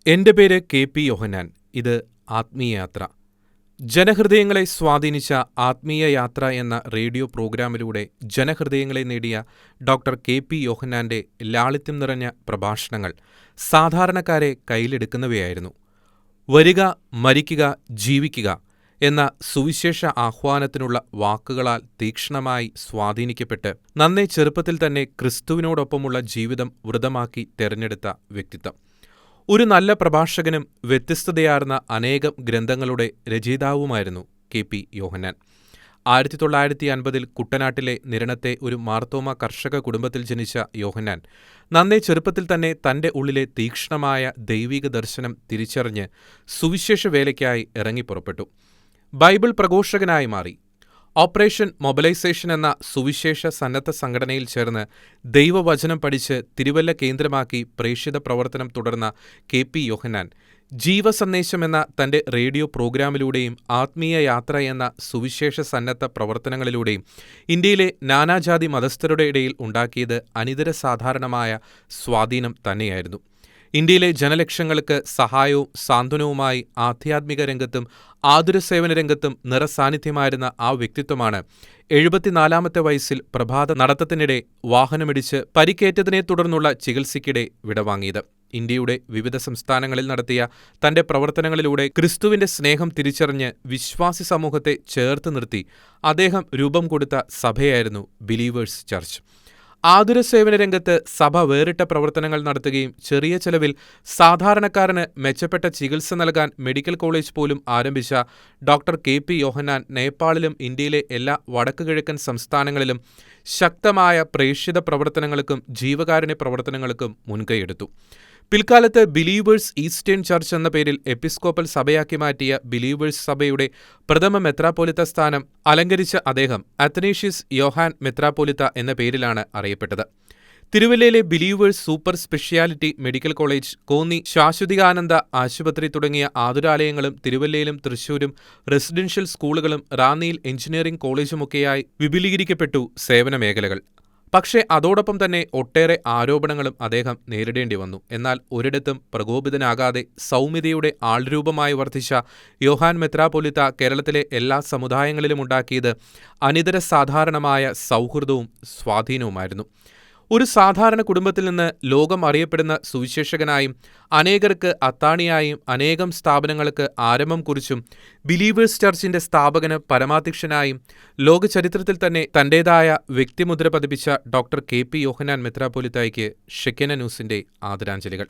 എൻ്റെ പേര് കെ.പി. യോഹന്നാൻ. ഇത് ആത്മീയയാത്ര. ജനഹൃദയങ്ങളെ സ്വാധീനിച്ച ആത്മീയയാത്ര എന്ന റേഡിയോ പ്രോഗ്രാമിലൂടെ ജനഹൃദയങ്ങളെ നേടിയ ഡോക്ടർ കെ.പി. യോഹന്നാന്റെ ലാളിത്യം നിറഞ്ഞ പ്രഭാഷണങ്ങൾ സാധാരണക്കാരെ കയ്യിലെടുക്കുന്നവയായിരുന്നു. വരിക, മരിക്കുക, ജീവിക്കുക എന്ന സുവിശേഷ ആഹ്വാനത്തിനുള്ള വാക്കുകളാൽ തീക്ഷ്ണമായി സ്വാധീനിക്കപ്പെട്ട് നന്നേ ചെറുപ്പത്തിൽ തന്നെ ക്രിസ്തുവിനോടൊപ്പമുള്ള ജീവിതം വ്രതമാക്കി തെരഞ്ഞെടുത്ത വ്യക്തിത്വം. ഒരു നല്ല പ്രഭാഷകനും വ്യത്യസ്തതയാർന്ന അനേകം ഗ്രന്ഥങ്ങളുടെ രചയിതാവുമായിരുന്നു കെ.പി. യോഹന്നാൻ. 1950 കുട്ടനാട്ടിലെ നിരണത്തെ ഒരു മാർത്തോമാ കർഷക കുടുംബത്തിൽ ജനിച്ച യോഹന്നാൻ നന്നേ ചെറുപ്പത്തിൽ തന്നെ തൻ്റെ ഉള്ളിലെ തീക്ഷ്ണമായ ദൈവിക ദർശനം തിരിച്ചറിഞ്ഞ് സുവിശേഷ വേലയ്ക്കായി ഇറങ്ങിപ്പുറപ്പെട്ടു. ബൈബിൾ പ്രഘോഷകനായി മാറി. ഓപ്പറേഷൻ മൊബിലൈസേഷൻ എന്ന സുവിശേഷ സന്നദ്ധ സംഘടനയിൽ ചേർന്ന് ദൈവവചനം പഠിച്ച് തിരുവല്ല കേന്ദ്രമാക്കി പ്രേക്ഷിത പ്രവർത്തനം തുടർന്ന കെ.പി. യോഹന്നാൻ ജീവസന്ദേശം എന്ന തൻ്റെ റേഡിയോ പ്രോഗ്രാമിലൂടെയും ആത്മീയ യാത്ര എന്ന സുവിശേഷ സന്നദ്ധ പ്രവർത്തനങ്ങളിലൂടെയും ഇന്ത്യയിലെ നാനാജാതി മതസ്ഥരുടെ ഇടയിൽ ഉണ്ടാക്കിയത് അനിതരസാധാരണമായ സ്വാധീനം തന്നെയായിരുന്നു. ഇന്ത്യയിലെ ജനലക്ഷങ്ങൾക്ക് സഹായവും സാന്ത്വനവുമായി ആധ്യാത്മിക രംഗത്തും ആതുരസേവന രംഗത്തും നിറസാന്നിധ്യമായിരുന്ന ആ വ്യക്തിത്വമാണ് 74-ാമത്തെ വയസ്സിൽ പ്രഭാത നടത്തത്തിനിടെ വാഹനമിടിച്ച് പരിക്കേറ്റതിനെ തുടർന്നുള്ള ചികിത്സയ്ക്കിടെ വിടവാങ്ങിയത്. ഇന്ത്യയുടെ വിവിധ സംസ്ഥാനങ്ങളിൽ നടത്തിയ തന്റെ പ്രവർത്തനങ്ങളിലൂടെ ക്രിസ്തുവിന്റെ സ്നേഹം തിരിച്ചറിഞ്ഞ് വിശ്വാസി സമൂഹത്തെ ചേർത്ത് നിർത്തി അദ്ദേഹം രൂപം കൊടുത്ത സഭയായിരുന്നു ബിലീവേഴ്സ് ചർച്ച്. ആതുരസേവന രംഗത്ത് സഭ വേറിട്ട പ്രവർത്തനങ്ങൾ നടത്തുകയും ചെറിയ ചെലവിൽ സാധാരണക്കാരന് മെച്ചപ്പെട്ട ചികിത്സ നൽകാൻ മെഡിക്കൽ കോളേജ് പോലും ആരംഭിച്ച ഡോക്ടർ കെ.പി. യോഹന്നാൻ നേപ്പാളിലും ഇന്ത്യയിലെ എല്ലാ വടക്കുകിഴക്കൻ സംസ്ഥാനങ്ങളിലും ശക്തമായ പ്രേക്ഷിത പ്രവർത്തനങ്ങൾക്കും ജീവകാരുണ്യ പ്രവർത്തനങ്ങൾക്കും മുൻകൈയെടുത്തു. പിൽക്കാലത്ത് ബിലീവേഴ്സ് ഈസ്റ്റേൺ ചർച്ച് എന്ന പേരിൽ എപ്പിസ്കോപ്പൽ സഭയാക്കി മാറ്റിയ ബിലീവേഴ്സ് സഭയുടെ പ്രഥമ മെത്രാപ്പോലിത്ത സ്ഥാനം അലങ്കരിച്ച അദ്ദേഹം അത്തനേഷ്യസ് യോഹാൻ മെത്രാപ്പോലിത്ത എന്ന പേരിലാണ് അറിയപ്പെട്ടത്. തിരുവല്ലയിലെ believers super speciality medical college, Konni Sashwathikananda ആശുപത്രി തുടങ്ങിയ ആതുരാലയങ്ങളും തിരുവല്ലയിലും തൃശൂരും റെസിഡൻഷ്യൽ സ്കൂളുകളും റാന്നിയിൽ എഞ്ചിനീയറിംഗ് കോളേജുമൊക്കെയായി വിപുലീകരിക്കപ്പെട്ടു സേവന മേഖലകൾ. പക്ഷേ അതോടൊപ്പം തന്നെ ഒട്ടേറെ ആരോപണങ്ങളും അദ്ദേഹം നേരിടേണ്ടി വന്നു. എന്നാൽ ഒരിടത്തും പ്രകോപിതനാകാതെ സൗമ്യതയുടെ ആൾരൂപമായി വർദ്ധിച്ച യോഹാൻ മെത്രാപ്പൊലീത്ത കേരളത്തിലെ എല്ലാ സമുദായങ്ങളിലും ഉണ്ടാക്കിയത് അനിതരസാധാരണമായ സൗഹൃദവും സ്വാധീനവുമായിരുന്നു. ഒരു സാധാരണ കുടുംബത്തിൽ നിന്ന് ലോകം അറിയപ്പെടുന്ന സുവിശേഷകനായും അനേകർക്ക് അത്താണിയായും അനേകം സ്ഥാപനങ്ങൾക്ക് ആരംഭം കുറിച്ചും ബിലീവേഴ്സ് ചർച്ചിന്റെ സ്ഥാപകന് പരമാധ്യക്ഷനായും ലോകചരിത്രത്തിൽ തന്നെ തന്റേതായ വ്യക്തിമുദ്ര പതിപ്പിച്ച ഡോക്ടർ കെ.പി. യോഹന്നാൻ മെത്രാപ്പൊലീത്തായ്ക്ക് ഷെക്കന ന്യൂസിന്റെ ആദരാഞ്ജലികൾ.